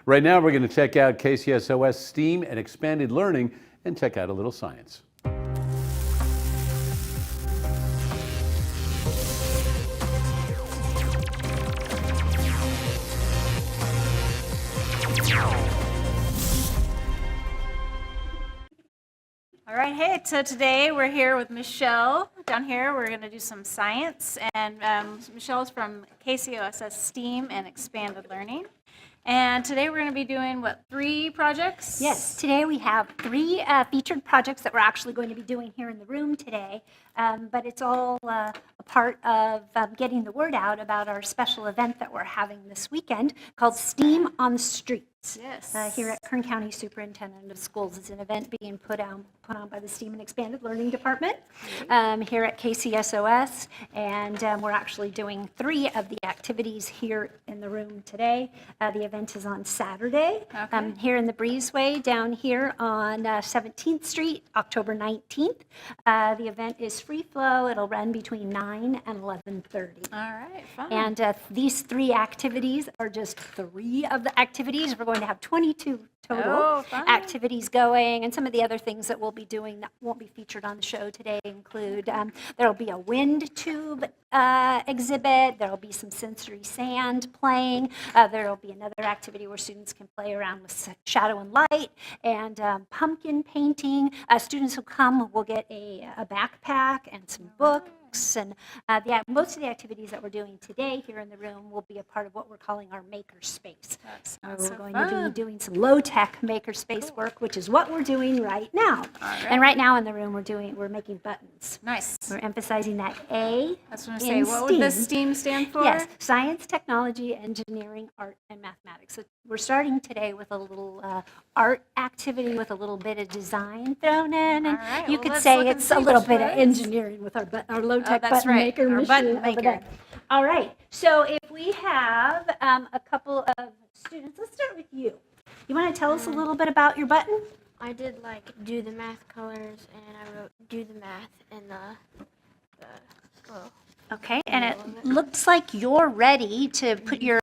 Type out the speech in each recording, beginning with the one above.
Right now, we're going to check out KCSOS STEAM and Expanded Learning and check out a little science. All right, hey, so today we're here with Michelle. Down here, we're going to do some science, and Michelle's from KCSOS STEAM and Expanded Learning. And today we're going to be doing, 3 projects? Yes, today we have 3 featured projects that we're actually going to be doing here in the room today, but it's all a part of getting the word out about our special event that we're having this weekend called STEAM on the Streets. Yes. Here at Kern County Superintendent of Schools. It's an event being put on by the STEAM and Expanded Learning Department here at KCSOS, and we're actually doing 3 of the activities here in the room today. The event is on Saturday here in the Breezeway down here on 17th Street, October 19th. The event is free flow. It'll run between 9 and 11:30. All right, fun. And these 3 activities are just 3 of the activities. We're going to have 22 total activities going, and some of the other things that we'll be doing that won't be featured on the show today include there'll be a wind tube exhibit, there'll be some sensory sand playing, there'll be another activity where students can play around with shadow and light, and pumpkin painting. Students who come will get a backpack and some books. And most of the activities that we're doing today here in the room will be a part of what we're calling our maker space. We're going to be doing some low-tech maker space work, which is what we're doing right now. And right now in the room we're making buttons. Nice. We're emphasizing that A. That's what I'm saying. What would the STEAM stand for? Yes, science, technology, engineering, art, and mathematics. So we're starting today with a little art activity with a little bit of design thrown in, and you could say it's a little bit of engineering with our low-tech button maker machine over there. All right, so if we have a couple of students, let's start with you. You want to tell us a little bit about your button? I did do the math colors, and I wrote do the math in the Okay, and it looks like you're ready to put your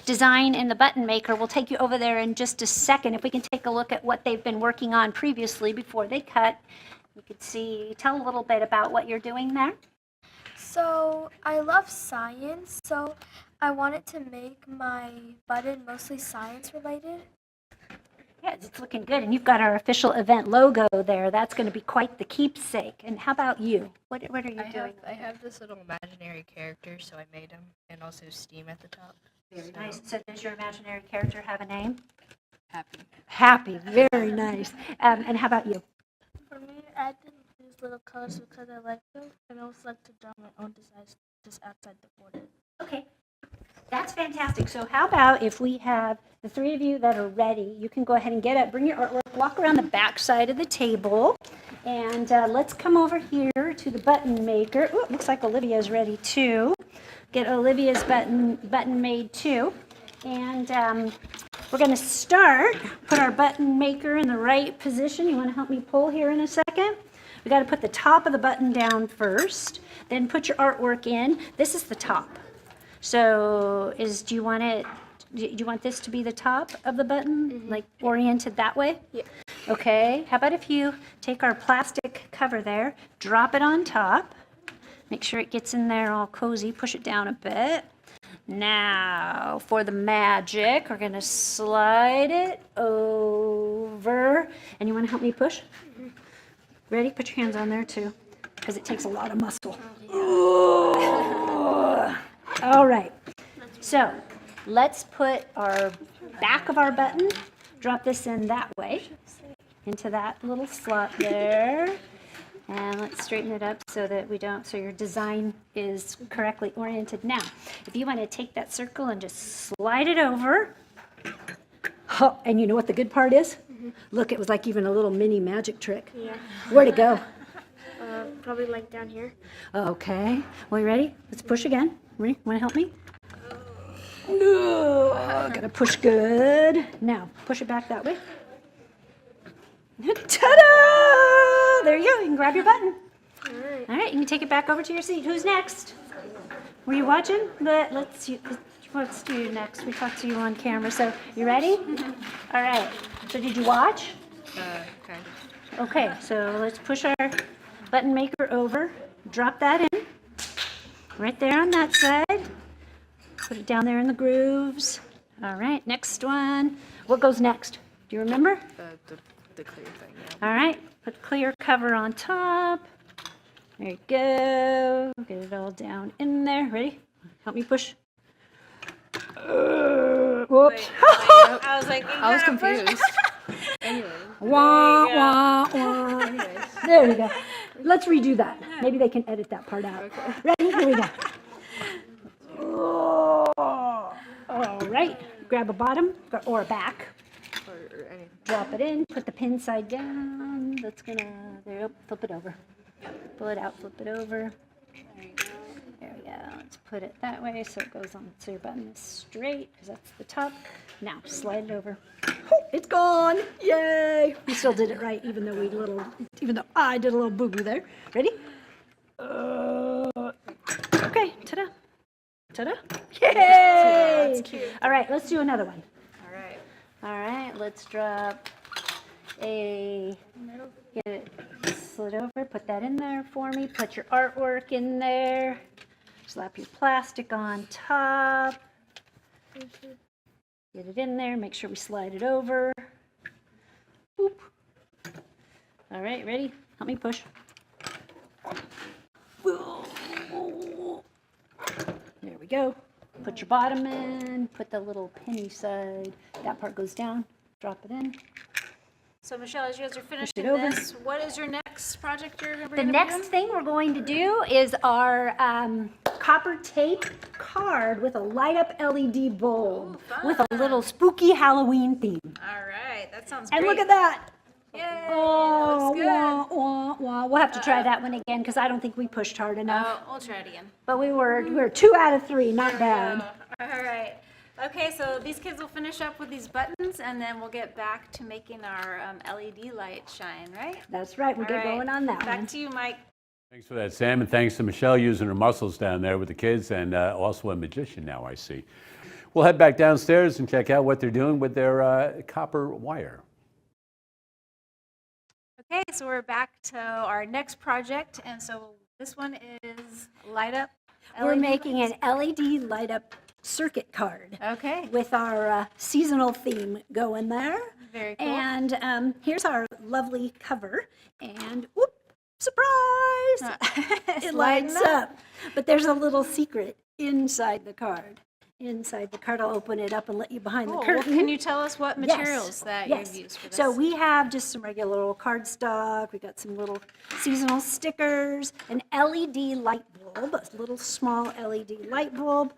design in the button maker. We'll take you over there in just a second. If we can take a look at what they've been working on previously before they cut. You could tell a little bit about what you're doing there. So I love science, so I wanted to make my button mostly science related. Yeah, it's looking good, and you've got our official event logo there. That's going to be quite the keepsake. And how about you? What are you doing? I have this little imaginary character, so I made him, and also STEAM at the top. Very nice. So does your imaginary character have a name? Happy. Happy. Very nice. And how about you? For me, I did these little colors because I like them, and I also like to draw my own designs just outside the border. Okay. That's fantastic. So how about if we have the 3 of you that are ready, you can go ahead and get up, bring your artwork, walk around the back side of the table, and let's come over here to the button maker. Ooh, it looks like Olivia's ready too. Get Olivia's button made too. And we're going to put our button maker in the right position. You want to help me pull here in a second? We got to put the top of the button down first, then put your artwork in. This is the top. So do you want this to be the top of the button, like oriented that way? Yeah. Okay, how about if you take our plastic cover there, drop it on top, make sure it gets in there all cozy, push it down a bit. Now, for the magic, we're gonna slide it over, and you wanna help me push? Ready? Put your hands on there too, because it takes a lot of muscle. All right, so let's put our back of our button, drop this in that way, into that little slot there, and let's straighten it up so that so your design is correctly oriented. Now, if you want to take that circle and just slide it over, oh, and you know what the good part is? Look, it was like even a little mini magic trick. Yeah. Where'd it go? Probably down here. Okay, well, you ready? Let's push again. Ready? Want to help me? No, gotta push good. Now, push it back that way. Ta-da! There you go. You can grab your button. All right, you can take it back over to your seat. Who's next? Were you watching? Let's see. let's do next? We talked to you on camera, so you ready? All right. So did you watch? Kind of. Okay, so let's push our button maker over, drop that in, right there on that side. Put it down there in the grooves. All right, next one. What goes next? Do you remember? The clear thing, yeah. All right, put clear cover on top. There you go. Get it all down in there. Ready? Help me push. Whoops. I was like, I was confused. Anyways. Wah, wah, wah. Anyways. There we go. Let's redo that. Maybe they can edit that part out. Ready? Here we go. All right. Grab a bottom or a back. Or anything. Drop it in. Put the pin side down. That's gonna. There. You go. Flip it over. Pull it out. Flip it over. There we go. Let's put it that way so it goes on. So your button is straight because that's the top. Now slide it over. Oh, it's gone! Yay! We still did it right, even though I did a little boo boo there. Ready? Okay. Ta-da! Ta-da! Yay! That's cute. All right. Let's do another one. All right. All right. Let's drop a. Get it slid over. Put that in there for me. Put your artwork in there. Slap your plastic on top. Get it in there. Make sure we slide it over. Boop. All right, ready? Help me push. There we go. Put your bottom in. Put the little penny side. That part goes down. Drop it in. So Michelle, as you guys are finishing it over. this, what is your next project you're going to The next thing we're going to do is our copper tape card with a light up LED bulb Ooh, with a little spooky Halloween theme. All right, that sounds And great. look at that. Yay, Oh, that looks good. wah, wah, wah. We'll have to try that one again because I don't think we pushed hard enough. Oh, we'll try it again. But we were 2 out of 3, not bad. All right. Okay, so these kids will finish up with these buttons, and then we'll get back to making our LED light shine, right? That's right. We'll All get right. going on that Back one. to you, Mike. Thanks for that, Sam, and thanks to Michelle using her muscles down there with the kids, and also a magician now, I see. We'll head back downstairs and check out what they're doing with their copper wire. Okay, so we're back to our next project, and so this one is light up LED. We're making an LED light up circuit card Okay, with our seasonal theme going there. very cool. And here's our lovely cover. And whoop, surprise! It's It lighting lights up. But there's a little secret inside the card. Inside the card, I'll open it up and let you behind Cool. the Well, curtain. can you tell us what Yes, materials that yes. you've used for this? So we have just some regular old cardstock. We got some little seasonal stickers, an LED light bulb, a little small LED light bulb,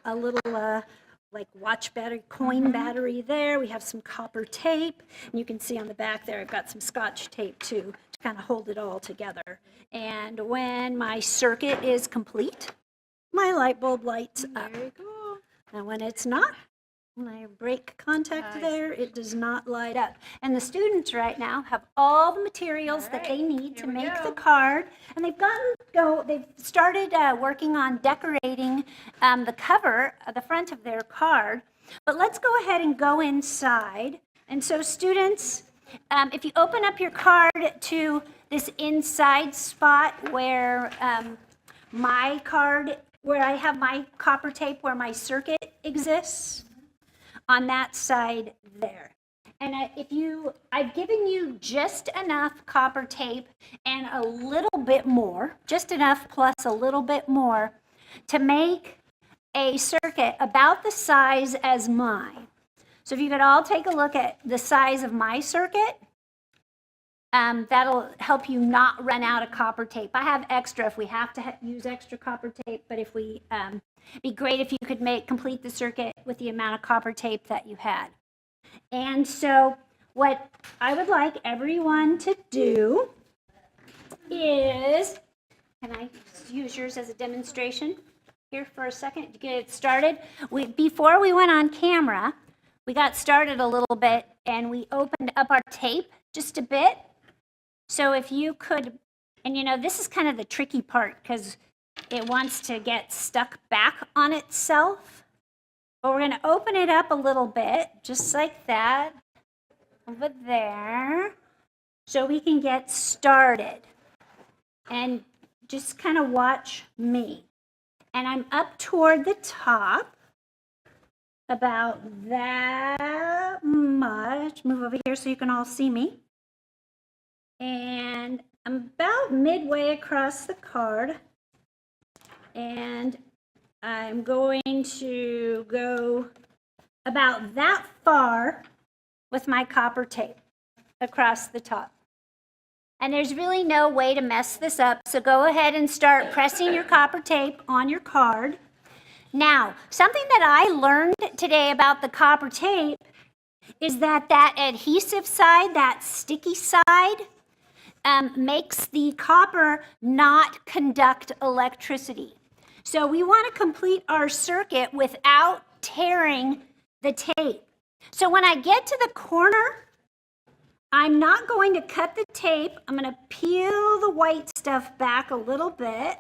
a little like watch battery, coin battery there. We have some copper tape, and you can see on the back there, I've got some Scotch tape too to kind of hold it all together. And when my circuit is complete, my light bulb lights up. Very cool. And when it's not, when I break contact there, it does not light up. And the students right now have all the materials that they need to here we make go. the card. And they've started working on decorating the cover, the front of their card. But let's go ahead and go inside. And so students, if you open up your card to this inside spot where my card, where I have my copper tape, where my circuit exists, on that side there. And I've given you just enough copper tape and a little bit more, just enough plus a little bit more, to make a circuit about the size as mine. So if you could all take a look at the size of my circuit, that'll help you not run out of copper tape. I have extra if we have to use extra copper tape, but if we, be great if you could complete the circuit with the amount of copper tape that you had. And so what I would like everyone to do is, can I use yours as a demonstration here for a second to get it started? Before we went on camera, we got started a little bit and we opened up our tape just a bit. So if you could, and you know, this is kind of the tricky part because it wants to get stuck back on itself. But we're going to open it up a little bit, just like that, over there, so we can get started. And just kind of watch me. And I'm up toward the top, about that much. Move over here so you can all see me. And I'm about midway across the card. And I'm going to go about that far with my copper tape across the top. And there's really no way to mess this up, so go ahead and start pressing your copper tape on your card. Now, something that I learned today about the copper tape is that adhesive side, that sticky side, makes the copper not conduct electricity. So we want to complete our circuit without tearing the tape. So when I get to the corner, I'm not going to cut the tape. I'm going to peel the white stuff back a little bit.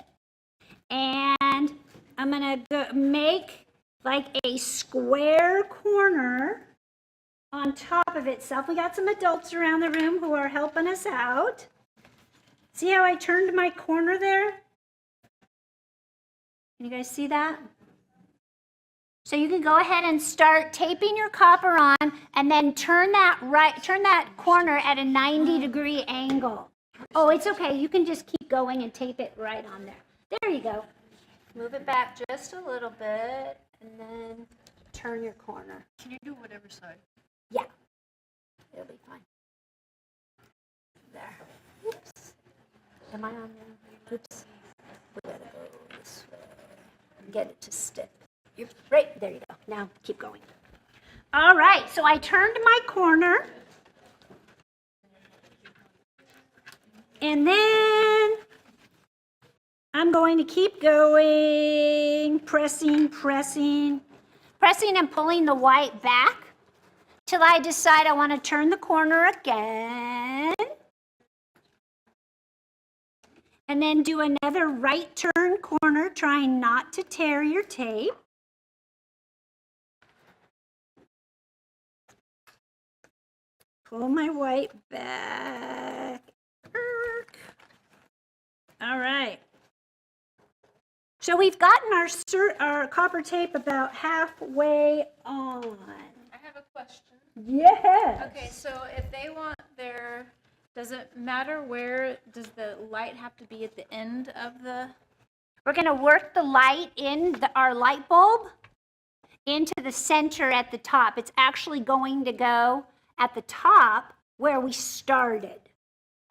And I'm going to make like a square corner on top of itself. We got some adults around the room who are helping us out. See how I turned my corner there? Can you guys see that? So you can go ahead and start taping your copper on and then turn that corner at a 90-degree angle. Oh, it's okay. You can just keep going and tape it right on there. There you go. Move it back just a little bit and then turn your corner. Can you do whatever side? Yeah, it'll be fine. There. Oops. Am I on there? Oops. We gotta go this way. Get it to stick. You're right, there you go. Now keep going. All right, so I turned my corner. And then I'm going to keep going, pressing and pulling the white back till I decide I want to turn the corner again. And then do another right turn corner, trying not to tear your tape. Pull my white back. All right. So we've gotten our copper tape about halfway on. I have a question. Yes. Okay, so if they want does it matter where, does the light have to be at the end of the? We're going to work the light in our light bulb into the center at the top. It's actually going to go at the top where we started.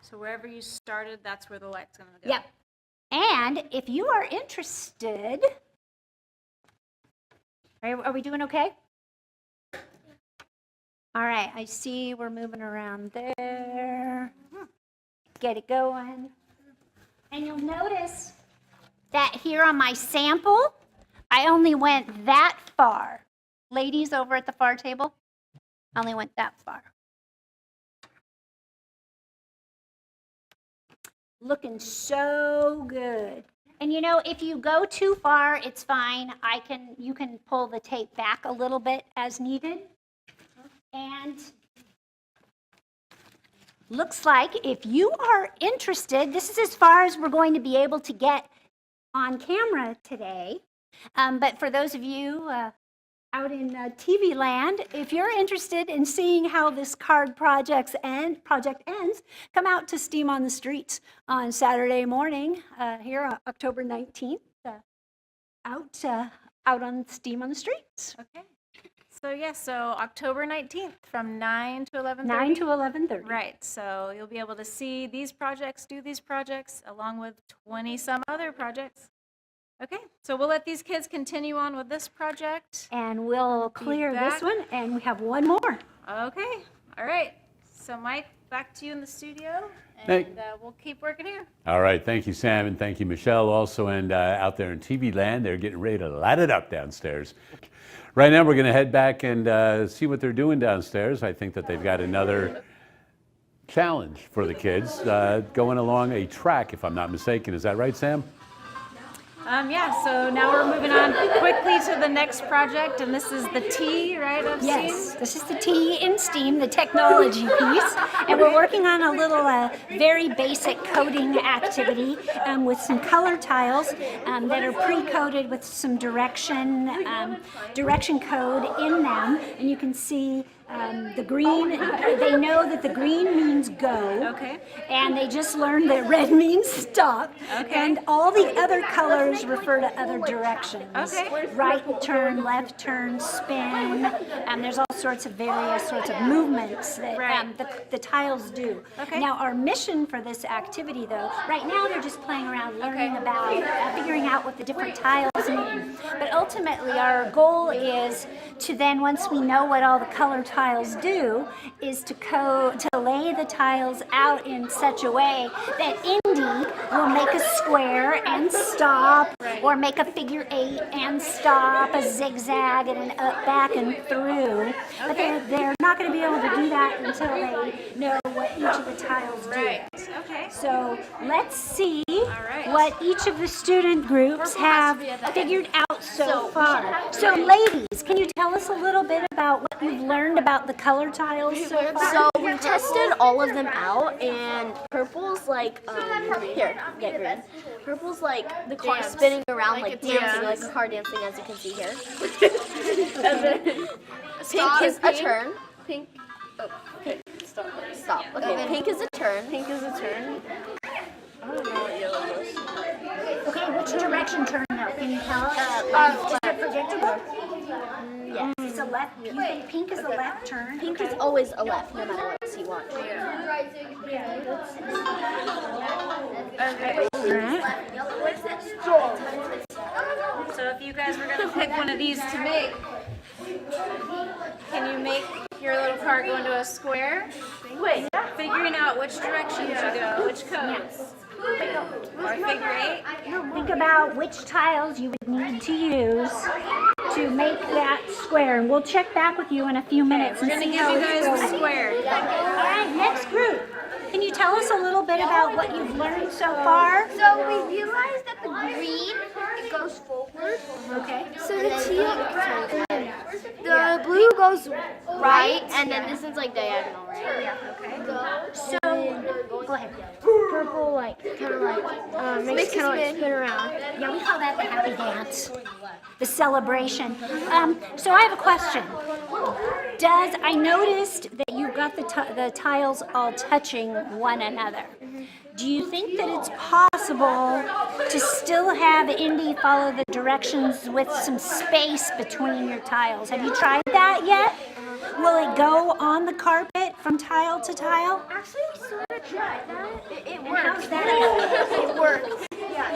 So wherever you started, that's where the light's going to go? Yep. And if you are interested, are we doing okay? All right, I see we're moving around there. Get it going. And you'll notice that here on my sample, I only went that far. Ladies over at the far table, I only went that far. Looking so good. And you know, if you go too far, it's fine. You can pull the tape back a little bit as needed. And looks like if you are interested, this is as far as we're going to be able to get on camera today. But for those of you out in TV land, if you're interested in seeing how this card project ends, come out to STEAM on the Streets on Saturday morning here, October 19th, out on STEAM on the Streets. Okay. So October 19th from 9 to 11:30? 9 to 11:30. Right, so you'll be able to see these projects, do these projects, along with 20-some other projects. Okay, so we'll let these kids continue on with this project. And we'll clear this back. one, and we have one more. Okay, all right. So Mike, back to you in the studio, Hey. and we'll keep working here. All right, thank you, Sam, and thank you, Michelle, also, and out there in TV land, they're getting ready to light it up downstairs. Right now, we're going to head back and see what they're doing downstairs. I think that they've got another challenge for the kids, going along a track, if I'm not mistaken. Is that right, Sam? Yeah, so now we're moving on quickly to the next project, and this is the T, right, of Yes, STEAM? this is the T in STEAM, the technology piece, and we're working on a little very basic coding activity with some color tiles that are pre-coded with some direction code in them, and you can see the green. They know that the green means go. Okay. And they just learned that red means stop. Okay. And all the other colors refer to other directions. Okay. Right turn, left turn, spin. There's all sorts of various sorts of movements that Right. the tiles do. Okay. Now, our mission for this activity, though, right now they're just playing around, learning about, figuring out what the different tiles mean. But ultimately, our goal is to then, once we know what all the color tiles do, is to lay the tiles out in such a way that Indy will make a square and stop, or make a figure 8 and stop, a zigzag and an up, back, and through. But they're not going to be able to do that until they know what each of the tiles do. Right. Okay. So let's see right. what each of the student groups have figured out so far. So ladies, can you tell us a little bit about what you've learned about the color tiles so far? So we tested all of them out, and purple's like here, get green. Purple's like the car spinning around, like dancing, like a car dancing, as you can see here. Pink is a turn. Pink. Oh, pink. Stop. Okay, pink is a turn. Pink is a turn. I don't know what yellow was. Okay, which direction turn though? Can you tell us? Is it predictable? Yes. It's a left. You think pink is a left turn? Pink is always a left, no matter what you want. So if you guys were going to pick one of these to make, can you make your little car go into a square? Wait, figuring out which direction to go, which codes. Or figure 8. Think about which tiles you would need to use to make that square, and we'll check back with you in a few minutes. We're going to give you guys the square. All right, next group. Can you tell us a little bit about what you've learned so far? So we realized that the green, it goes forward. Okay. So the blue goes right, And then this is like diagonal, right? So, go ahead. Purple, like, kind of like, makes kind of like spin around. Yeah, we call that the happy dance, the celebration. So I have a question. I noticed that you've got the tiles all touching one another. Do you think that it's possible to still have Indy follow the directions with some space between your tiles? Have you tried that yet? Will it go on the carpet from tile to tile? actually we sort of tried that. It How's works. that? It works.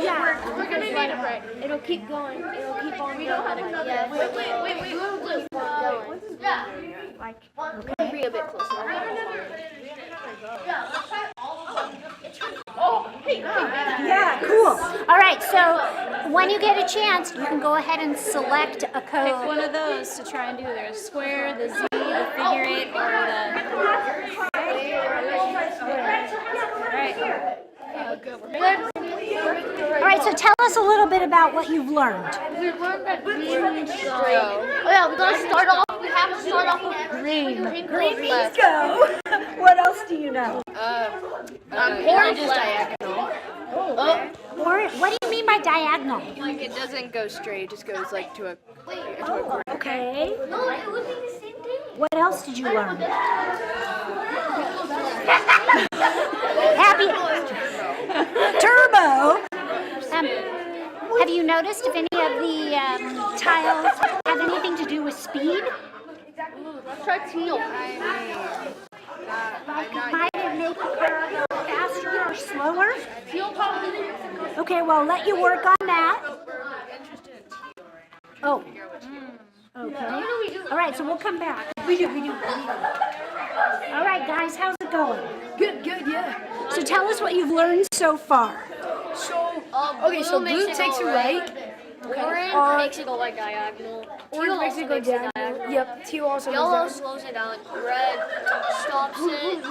Yeah. We're gonna need it right. It'll keep going. It'll keep on We don't have another. Yeah. Wait. Keep on going. Yeah. Bring a bit closer. Yeah, cool. All right, so when you get a chance, you can go ahead and select a Pick code. one of those to try and do their square, the Z, the figure 8, or the... All right, so tell us a little bit about what you've learned. We learned that green means go. Oh yeah, we gotta start off. We have to start off with green. Green means Go. What else do you know? orange is diagonal. Or what do you mean by diagonal? Like it doesn't go straight, it just goes like to a corner. Okay. No, it would be the same thing. What else did you learn? Happy Turbo. Have you noticed if any of the tiles have anything to do with speed? Let's try teal. Might it make the car go faster or slower? Teal probably. Okay, well, I'll let you work on that. Oh. Okay. All right, so we'll come back. We do. All right, guys, how's it going? Good, yeah. So tell us what you've learned so far. So blue takes you right. Orange makes it go like diagonal. Orange makes it go diagonal. Yep, teal also goes Yellow down. slows it down. Red stops it.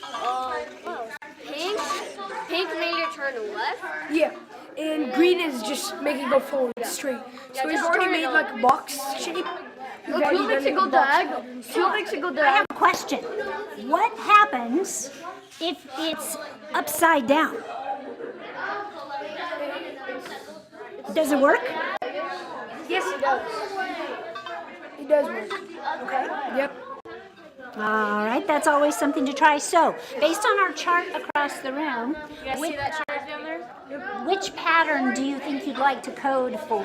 What else? Pink made it turn left. Yeah. and green is just making it go forward straight. So we've already made like a box shape. Blue makes it go diagonal. Blue makes it go I diagonal. have a question. What happens if it's upside down? Does it work? Yes, it does. It does work. Okay. Yep. All right, that's always something to try. So, based on our chart across the room, You guys see that chart down there? which pattern do you think you'd like to code for?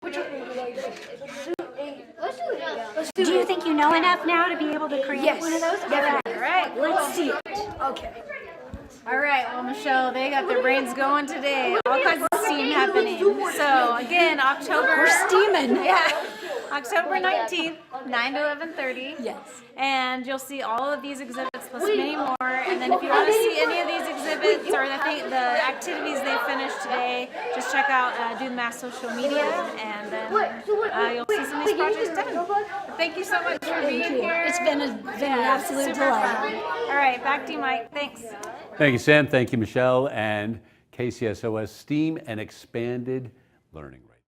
Which one would you like? Let's Do you think you know enough now to be able to create Yes, one of those? definitely. All right. Let's see it. Okay. All right, well, Michelle, they got their brains going today. All kinds of steam happening. So again, October. We're steaming. Yeah, October 19th, 9 to 11:30. Yes. And you'll see all of these exhibits plus many more. And then if you want to see any of these exhibits or the activities they finished today, just check out Do the Math social media, and then you'll see some of these projects done. But thank you so much for being here. It's been an absolute Super delight. fun. All right, back to you, Mike. Thanks. Thank you, Sam. Thank you, Michelle, and KCSOS STEAM and Expanded Learning.